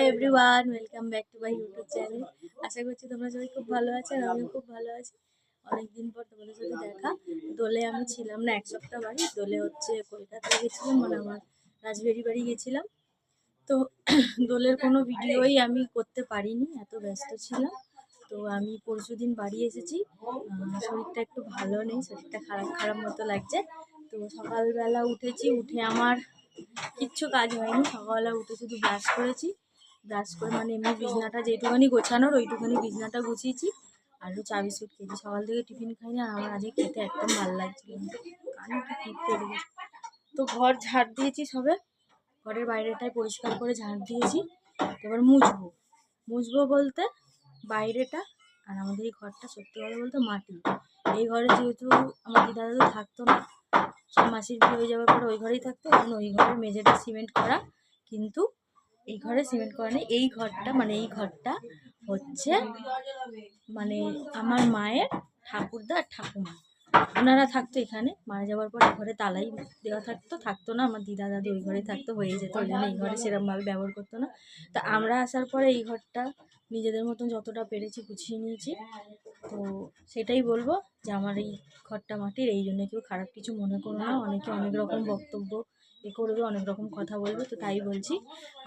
Everyone, welcome back to my YouTube channel. আশা করছি তোমরা সবাই খুব ভালো আছো আর আমিও খুব ভালো আছি। অনেকদিন পর তোমাদের সাথে দেখা। দোলে আমি ছিলাম না, এক সপ্তাহ বাড়ি। দোলে হচ্ছে কলকাতায় গেছিলাম, মানে আমার রাজবাড়ি বাড়ি গেছিলাম। তো দোলের কোনো ভিডিওই আমি করতে পারিনি, এত ব্যস্ত ছিলাম। তো আমি পরশুদিন বাড়ি এসেছি। শরীরটা একটু ভালো নেই, শরীরটা খারাপ খারাপ মতো লাগছে। তো সকালবেলা উঠেছি, উঠে আমার কিচ্ছু কাজ হয়নি। সকালবেলা উঠে শুধু ব্রাশ করেছি। ব্রাশ করে মানে এমনি বিছনাটা যেটুখানি গোছানোর ওইটুখানি বিছনাটা গুছিয়েছি, আর চা বিস্কুট খেয়েছি। সকাল থেকে টিফিন খাইনি, আর আমার আজকে খেতে একদম ভালো লাগছিল না, কানে কি টিপ পড়ে গেছে। তো ঘর ঝাড় দিয়েছি সবে, ঘরের বাইরেটাই পরিষ্কার করে ঝাড় দিয়েছি। এবার মুছবো বলতে বাইরেটা, আর আমাদের এই ঘরটা সত্যি কথা বলতে মাটি। এই ঘরে যেহেতু আমার দিদা দাদু থাকতো না, সব মাসির বিয়ে হয়ে যাওয়ার পরে ওই ঘরেই থাকতো, এখন ওই ঘরের মেঝেটা সিমেন্ট করা, কিন্তু এই ঘরে সিমেন্ট করা নেই। এই ঘরটা হচ্ছে মানে আমার মায়ের ঠাকুরদা আর ঠাকুমা, ওনারা থাকতো এখানে। মারা যাওয়ার পর এই ঘরে তালাই দেওয়া থাকতো না। আমার দিদা দাদু ওই ঘরে থাকতো, হয়ে যেত, ওই জন্য এই ঘরে সেরকমভাবে ব্যবহার করতো না। তা আমরা আসার পরে এই ঘরটা নিজেদের মতন যতটা পেরেছি গুছিয়ে নিয়েছি। তো সেটাই বলবো যে আমার এই ঘরটা মাটির, এই জন্য কেউ খারাপ কিছু মনে করো না। অনেকে অনেক রকম বক্তব্য করবে, অনেক রকম কথা বলবে, তো তাই বলছি।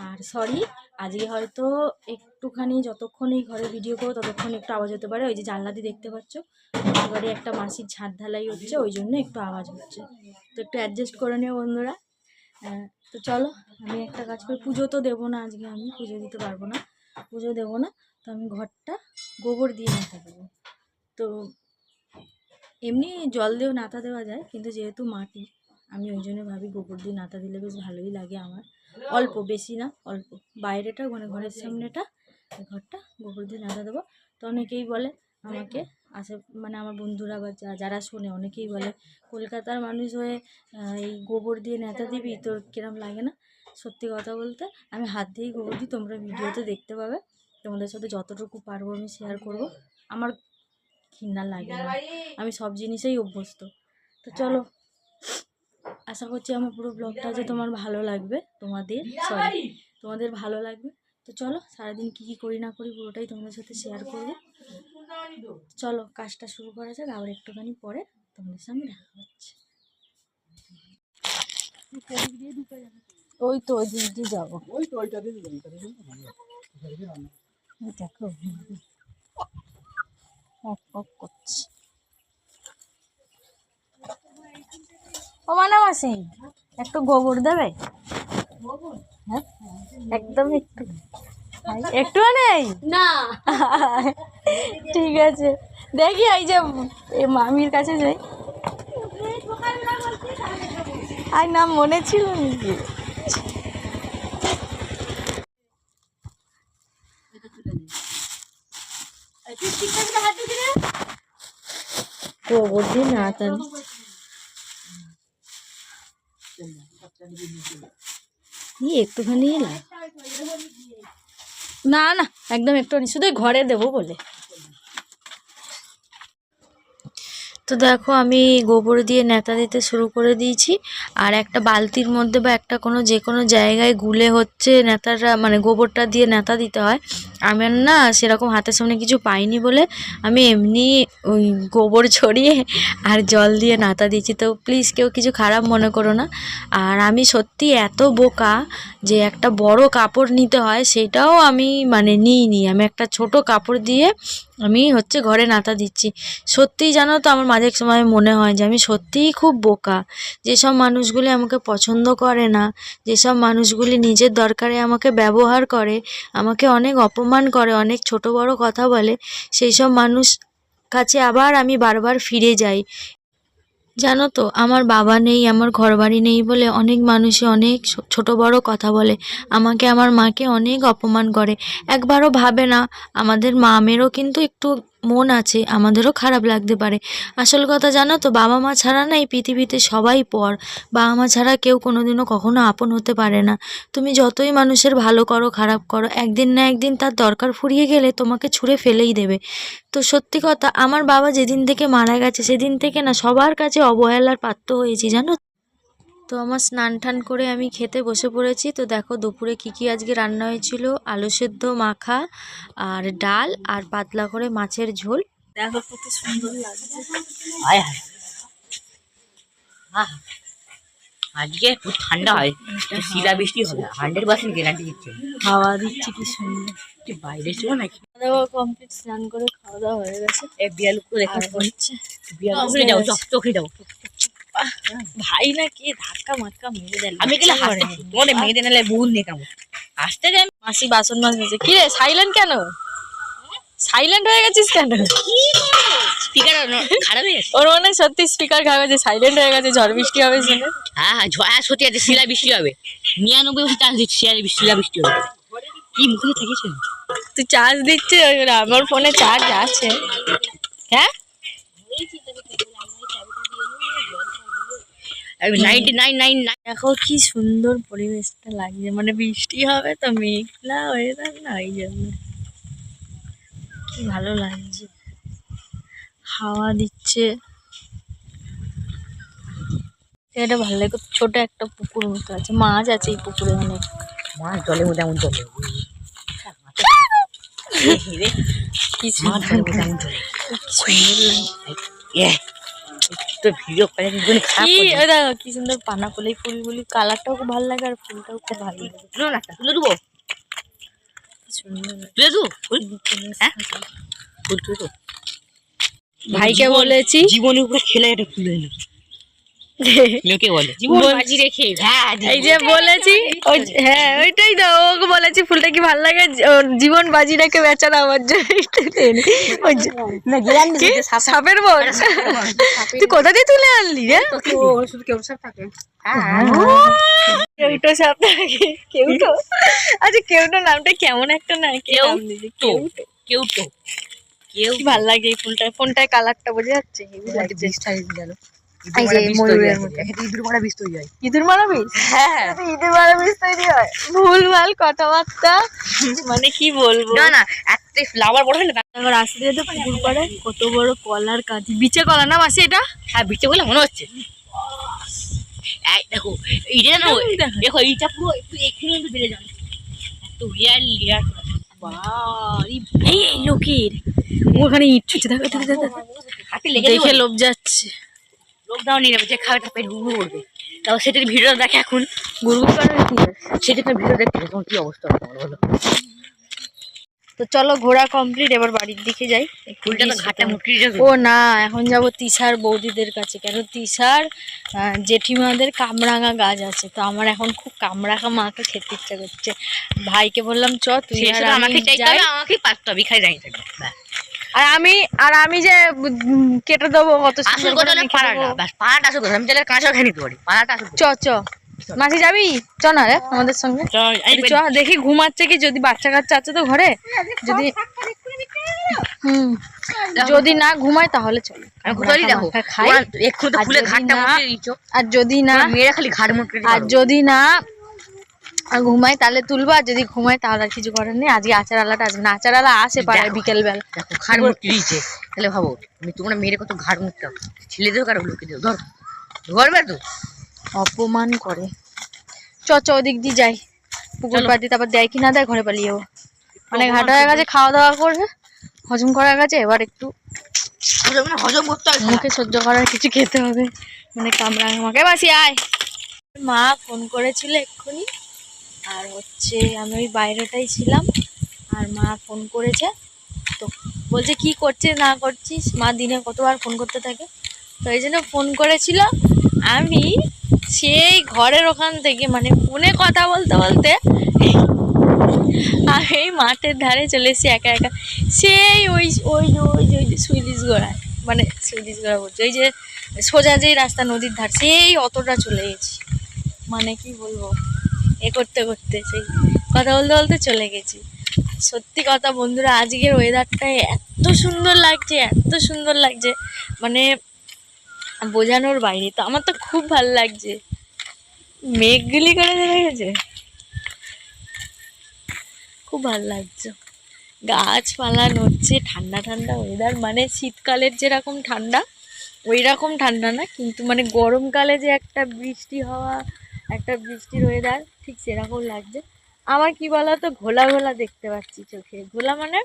আর সরি, আজকে হয়তো একটুখানি, যতক্ষণ এই ঘরে ভিডিও করো ততক্ষণ একটু আওয়াজ হতে পারে। ওই যে জানলা দিয়ে দেখতে পাচ্ছ, ঘরে একটা মাসির ছাদ ঢালাই হচ্ছে, ওই জন্য একটু আওয়াজ হচ্ছে, তো একটু অ্যাডজাস্ট করে নিও বন্ধুরা। তো চলো, আমি একটা কাজ করি। পুজো তো দেবো না আজকে, আমি পুজো দিতে পারবো না, পুজো দেবো না। তো আমি ঘরটা গোবর দিয়ে নাতা দেবো। তো এমনি জল দিয়েও নাতা দেওয়া যায়, কিন্তু যেহেতু মাটি, আমি ওই জন্য ভাবি গোবর দিয়ে নাতা দিলে বেশ ভালোই লাগে আমার। অল্প, বেশি না, অল্প। বাইরেটা মানে ঘরের সামনেটা, ঘরটা গোবর দিয়ে নাতা দেবো। তো অনেকেই বলে আমাকে, মানে আমার বন্ধুরা বা যারা শোনে, অনেকেই বলে কলকাতার মানুষ হয়ে এই গোবর দিয়ে নেতা দিবি, তোর কিরম লাগে না? সত্যি কথা বলতে আমি হাত দিয়েই গোবর দিই, তোমরা ভিডিওতে দেখতে পাবে। তোমাদের সাথে যতটুকু পারবো আমি শেয়ার করব। আমার ঘৃণা লাগে না, আমি সব জিনিসেই অভ্যস্ত। তো চলো, আশা করছি আমার পুরো ব্লগটা যে তোমার ভালো লাগবে, তোমাদের ভালো লাগবে। তো চলো, সারাদিন কী করি না করি পুরোটাই তোমাদের সাথে শেয়ার করবো। চলো, কাজটা শুরু করা যাক, আবার একটুখানি পরে তোমাদের সামনে দেখা হচ্ছে। ওই তো ওই দিক দিয়ে যাবো, দেখো করছি। ও মানে মাসি, একটু গোবর দেবে? হ্যাঁ, একদম একটু, একটু নেই না। ঠিক আছে, দেখি এই যে মামির কাছে যাই। আর নাম মনে ছিল নাকি? গোবর দিয়ে নাতা একটুখানি এলাম না, না একদম একটু, শুধু ঘরে দেবো বলে। তো দেখো, আমি গোবর দিয়ে নেতা দিতে শুরু করে দিয়েছি। আর একটা বালতির মধ্যে বা একটা যে কোনো জায়গায় গুলে হচ্ছে নেতাটা, মানে গোবরটা দিয়ে নেতা দিতে হয়। আমার না সেরকম হাতের সামনে কিছু পাইনি বলে আমি এমনি ওই গোবর ছড়িয়ে আর জল দিয়ে নেতা দিয়েছি। তো প্লিজ কেউ কিছু খারাপ মনে করো না। আর আমি সত্যি এত বোকা যে একটা বড় কাপড় নিতে হয়, সেটাও আমি মানে নিইনি। আমি একটা ছোট কাপড় দিয়ে আমি ঘরে নাতা দিচ্ছি। সত্যিই জানো তো, আমার মাঝে সময় মনে হয় যে আমি সত্যিই খুব বোকা। যেসব মানুষগুলি আমাকে পছন্দ করে না, যেসব মানুষগুলি নিজের দরকারে আমাকে ব্যবহার করে, আমাকে অনেক অপমান করে, অনেক ছোট বড় কথা বলে, সেই সব মানুষ কাছে আবার আমি বারবার ফিরে যাই। জানো তো, আমার বাবা নেই, আমার ঘরবাড়ি নেই বলে অনেক মানুষই অনেক ছোট বড় কথা বলে, আমাকে, আমার মাকে অনেক অপমান করে। একবারও ভাবে না আমাদের মামেরও কিন্তু একটু মন আছে, আমাদেরও খারাপ লাগতে পারে। আসল কথা জানো তো, বাবা মা ছাড়া না এই পৃথিবীতে সবাই পর। বাবা মা ছাড়া কেউ কোনোদিনও কখনো আপন হতে পারে না। তুমি যতই মানুষের ভালো করো খারাপ করো, একদিন না একদিন তার দরকার ফুরিয়ে গেলে তোমাকে ছুঁড়ে ফেলেই দেবে। তো সত্যি কথা, আমার বাবা যেদিন থেকে মারা গেছে সেদিন থেকে না সবার কাছে অবহেলার পাত্র হয়েছি, জানো। তো আমার স্নান টান করে আমি খেতে বসে পড়েছি। তো দেখো দুপুরে কি আজকে রান্না হয়েছিল, আলু সেদ্ধ মাখা আর ডাল আর পাতলা করে মাছের ঝোল। দেখো কত সুন্দর লাগছে। আয় হায় আজকে খুব ঠান্ডা হয়, শিলা বৃষ্টি হবে 100% গ্যারান্টি দিচ্ছে। হাওয়া দিচ্ছে কি সুন্দর। বাইরে ছিল নাকি? খাওয়া দাওয়া কমপ্লিট, স্নান করে খাওয়া দাওয়া হয়ে গেছে। বিয়াল করে দেখা হচ্ছে চোখে যাও, চোখে যাও। ভাই না কি ধাক্কা মাক্কা মেরে দেয়। আমি গেলে তোমার মেয়েদের নালে বহু নেই কেমন আসতে যাই। মাসি বাসন মাছ নিয়েছে। কি রে সাইলেন্ট কেন? সাইলেন্ট হয়ে গেছিস কেন? স্পিকার খারাপ হয়ে গেছে। ওর মনে সত্যি স্পিকার খারাপ হয়েছে, সাইলেন্ট হয়ে গেছে। ঝড় বৃষ্টি হবে শুনে। হ্যাঁ সত্যি আছে, শিলা বৃষ্টি হবে 99% চান্স দিচ্ছে শিলা বৃষ্টি হবে। কি মুখে থাকিস তুই চার্জ দিচ্ছিস? আমার ফোনে চার্জ আছে। হ্যাঁ 99.9। দেখো কি সুন্দর পরিবেশটা লাগছে, মানে বৃষ্টি হবে তো মেঘলা ওয়েদার না, ওই জন্য কি ভালো লাগছে। হাওয়া দিচ্ছে, এটা ভালো লাগে। ছোট একটা পুকুর মতো আছে, মাছ আছে এই পুকুরে অনেক। মাছ জলের মধ্যে এমন চলে কি সুন্দর ভিডিও দেখো কি সুন্দর পানা ফুল। এই ফুলগুলি কালারটাও খুব ভালো লাগে আর ফুলটাও খুব ভালো লাগে। তুলে দেবো, তুলে দেবো ফুল, ফুল তুলে দেবো। ভাইকে বলেছি জীবনের উপরে খেলে এটা তুলে নিল লোকে বলে জীবন বাজি রেখে। এই যে বলেছি, হ্যাঁ ওইটাই তো ওকে বলেছি ফুলটা কি ভালো লাগে, জীবন বাজি রেখে বেচারা আমার সাপের বল। তুই কোথা দিয়ে তুলে আনলি রে? কেউটো সাপ থাকে, কেউটো। আচ্ছা কেউটো নামটা কেমন একটা না, কেউটো কেউটো কেউ ভাল লাগে এই ফুলটা। ফোনটায় কালারটা বোঝা যাচ্ছে। ইঁদুর মারা বীজ, হ্যাঁ ইঁদুর মারা বীজ তৈরি হয়। ভুলভাল কথাবার্তা, মানে কি বলবো না একটা ফ্লাওয়ার বড় হলে তারপর রাস্তা দিয়ে তো পুকুর পাড়ে কত বড় কলার কাঁদি, বিচে কলা না মাসি এটা? হ্যাঁ বিচে বলে মনে হচ্ছে। দেখো এইটা না, দেখো এইটা পুরো একটু এখানে একটু বেড়ে যাবে, একটু রিয়াল রিয়াল। এই লোকের ওখানে ইট ছুটছে, দেখো হাতে লেগে দেখে লোভ যাচ্ছে। লকডাউন নিয়ে যাবে, যে খাবে তার পেট গুড়গুড় করবে। তাও সেটার ভিডিও দেখে এখন গুড়গুড় করে কি সেটা ভিডিও দেখতে তখন কি অবস্থা হবে বলো। তো চলো ঘোরা কমপ্লিট, এবার বাড়ির দিকে যাই। ফুলটা তো ঘাটে মুটকি যাবে। ও না, এখন যাব তিশার বৌদিদের কাছে, কেন তিশার জেঠিমাদের কামরাঙা গাছ আছে। তো আমার এখন খুব কামরাঙা মাকে খেতে ইচ্ছা করছে। ভাইকে বললাম চ তুই আর আমাকে চাইতে হবে, আমাকে পারতে হবে, খাই যাই থাকবে। আর আমি যে কেটে দেবো কত সুন্দর করে পাড়াটা, বাস পাড়াটা আসুক, আমি তাহলে কাঁচা খেয়ে নিতে পারি। পাড়াটা আসুক। চ মাসি যাবি? চ না রে আমাদের সঙ্গে চ। দেখি ঘুমাচ্ছে কি, যদি বাচ্চা কাচ্চা আছে তো ঘরে, যদি যদি না ঘুমায় তাহলে চলো। আর যদি না মেয়েরা খালি ঘাড় মুটকে, আর যদি না ঘুমায় তাহলে তুলবো, আর যদি ঘুমায় তাহলে আর কিছু করার নেই। আজকে আচার আলাটা আসবে না, আচার আলা আসে পাড়ায় বিকেল বেলা। দেখো ঘাড় মুটকে দিয়েছে, তাহলে ভাবো তুমি তোমরা মেয়েরা কত ঘাড় মুটকে ছেলে দেবো, কারো লোকে দেবো। ধরবে তো অপমান করে। চ ওদিক দিয়ে যাই, পুকুর পাড় দিয়ে, তারপর দেয় কি না দেয় ঘরে পালিয়ে যাবো। মানে ঘাটা হয়ে গেছে, খাওয়া দাওয়া করবে, হজম করা গেছে, এবার একটু হজম করতে হবে, মুখে সহ্য করার কিছু খেতে হবে। মানে কামরাঙা মাকে বাসি আয়। মা ফোন করেছিল এক্ষুনি, আর হচ্ছে আমি ওই বাইরেটাই ছিলাম, আর মা ফোন করেছে। তো বলছে কি করছিস না করছিস, মা দিনে কতবার ফোন করতে থাকে, তো এই জন্য ফোন করেছিল। আমি সেই ঘরের ওখান থেকে মানে ফোনে কথা বলতে বলতে আমি মাঠের ধারে চলে এসেছি একা একা। সেই ওই ওই ওই যে সুইলিশ গোড়ায়, মানে সুইলিশ গোড়া বলছে ওই যে সোজা যেই রাস্তা নদীর ধার, সেই অতটা চলে গেছি। মানে কি বলবো, এ করতে করতে সেই কথা বলতে বলতে চলে গেছি। সত্যি কথা বন্ধুরা, আজকের ওয়েদারটা এত সুন্দর লাগছে, এত সুন্দর লাগছে, মানে বোঝানোর বাইরে। তো আমার তো খুব ভালো লাগছে। মেঘগুলি করে দেখা গেছে, খুব ভালো লাগছে। গাছপালা নড়ছে, ঠান্ডা ঠান্ডা ওয়েদার, মানে শীতকালের যেরকম ঠান্ডা ওই রকম ঠান্ডা না, কিন্তু মানে গরমকালে যে একটা বৃষ্টি হওয়া, একটা বৃষ্টির ওয়েদার, ঠিক সেরকম লাগছে। আমার কি বলতো, ঘোলা ঘোলা দেখতে পাচ্ছি চোখে, ঘোলা মানে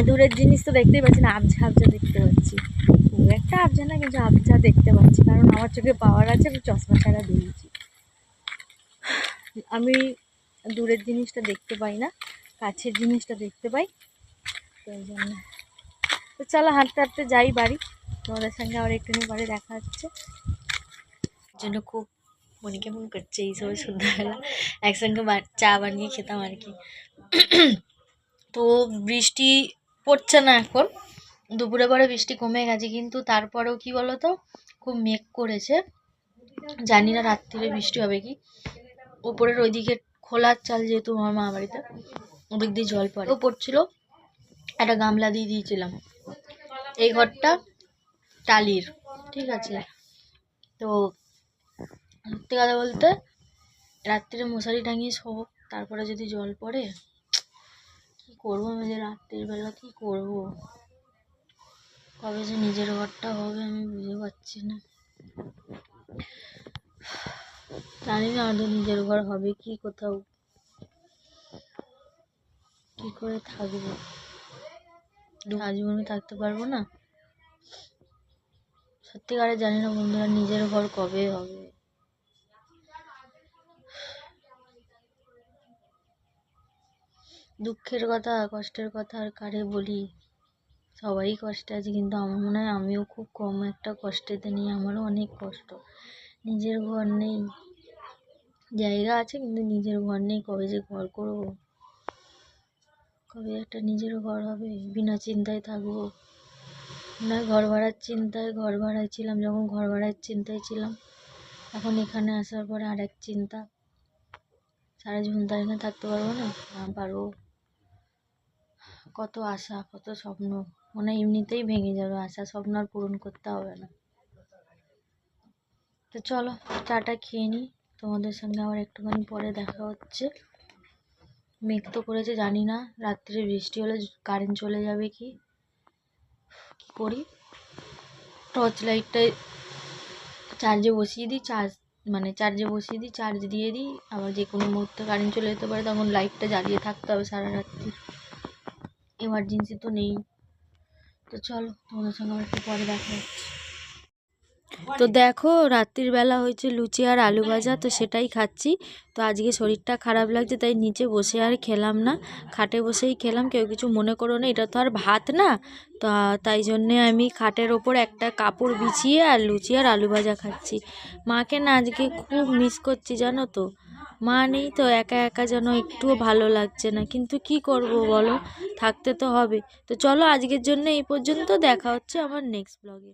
দূরের জিনিস তো দেখতেই পাচ্ছি না, আবঝা আবঝা দেখতে পাচ্ছি। খুব একটা আবঝা না, কিন্তু আবঝা দেখতে পাচ্ছি, কারণ আমার চোখে পাওয়ার আছে, আমি চশমা ছাড়া দেখছি। আমি দূরের জিনিসটা দেখতে পাই না, কাছের জিনিসটা দেখতে পাই, তো ওই জন্য। তো চলো হাঁটতে হাঁটতে যাই বাড়ি, তোমাদের সঙ্গে আবার একটুখানি পরে দেখা হচ্ছে। জন্য খুব মনে কেমন করছে এই সময় সন্ধ্যাবেলা একসঙ্গে চা বানিয়ে খেতাম আর কি। তো বৃষ্টি পড়ছে না এখন, দুপুরে পরে বৃষ্টি কমে গেছে, কিন্তু তারপরেও কি বলতো খুব মেঘ করেছে, জানি না রাত্রিরে বৃষ্টি হবে কি। উপরের ওইদিকে খোলার চাল, যেহেতু আমার মা বাড়িতে, ওদিক দিয়ে জল পড়ে, ও পড়ছিল, একটা গামলা দিয়ে দিয়েছিলাম। এই ঘরটা টালির, ঠিক আছে। তো সত্যি কথা বলতে রাত্রিরে মশারি টাঙিয়ে শোবো, তারপরে যদি জল পড়ে কি করবো আমি, যে রাত্রির বেলা কি করব, কবে যে নিজের ঘরটা হবে আমি বুঝে পাচ্ছি না। জানি না আমাদের নিজের ঘর হবে কি, কোথাও কি করে থাকবো, আজীবনে থাকতে পারবো না। সত্যিকারে জানি না বন্ধুরা, নিজের ঘর কবে হবে। দুঃখের কথা, কষ্টের কথা আর কারে বলি, সবাই কষ্টে আছে, কিন্তু আমার মনে হয় আমিও খুব কম একটা কষ্টেতে নেই, আমারও অনেক কষ্ট। নিজের ঘর নেই, জায়গা আছে কিন্তু নিজের ঘর নেই, কবে যে ঘর করবো, কবে একটা নিজের ঘর হবে, বিনা চিন্তায় থাকবো। না ঘর ভাড়ার চিন্তায়, ঘর ভাড়ায় ছিলাম যখন, ঘর ভাড়ার চিন্তায় ছিলাম, এখন এখানে আসার পরে আর এক চিন্তা, সারা জীবন তাই না থাকতে পারবো না, না পারবো। কত আশা, কত স্বপ্ন, মনে হয় এমনিতেই ভেঙে যাবে, আশা স্বপ্ন আর পূরণ করতে হবে না। তো চলো চাটা খেয়ে নিই, তোমাদের সঙ্গে আবার একটুখানি পরে দেখা হচ্ছে। মেঘ তো করেছে, জানি না রাত্রে বৃষ্টি হলে কারেন্ট চলে যাবে কি করি। টর্চ লাইটটাই চার্জে বসিয়ে দিই, চার্জ দিয়ে দিই, আবার যে কোনো মুহূর্তে কারেন্ট চলে যেতে পারে, তখন লাইটটা জ্বালিয়ে থাকতে হবে সারা রাত্রি, এমার্জেন্সি তো নেই। তো চলো তোমাদের সঙ্গে আবার একটু পরে দেখা হচ্ছে। তো দেখো রাত্রির বেলা হয়েছে লুচি আর আলু ভাজা, তো সেটাই খাচ্ছি। তো আজকে শরীরটা খারাপ লাগছে, তাই নিচে বসে আর খেলাম না, খাটে বসেই খেলাম, কেউ কিছু মনে করো না, এটা তো আর ভাত না। তো তাই জন্যে আমি খাটের ওপর একটা কাপড় বিছিয়ে আর লুচি আর আলু ভাজা খাচ্ছি। মাকে না আজকে খুব মিস করছি জানো তো, মা নেই তো, একা একা যেন একটুও ভালো লাগছে না, কিন্তু কি করব বলো, থাকতে তো হবে। তো চলো আজকের জন্য এই পর্যন্ত, দেখা হচ্ছে আমার নেক্সট ব্লগে।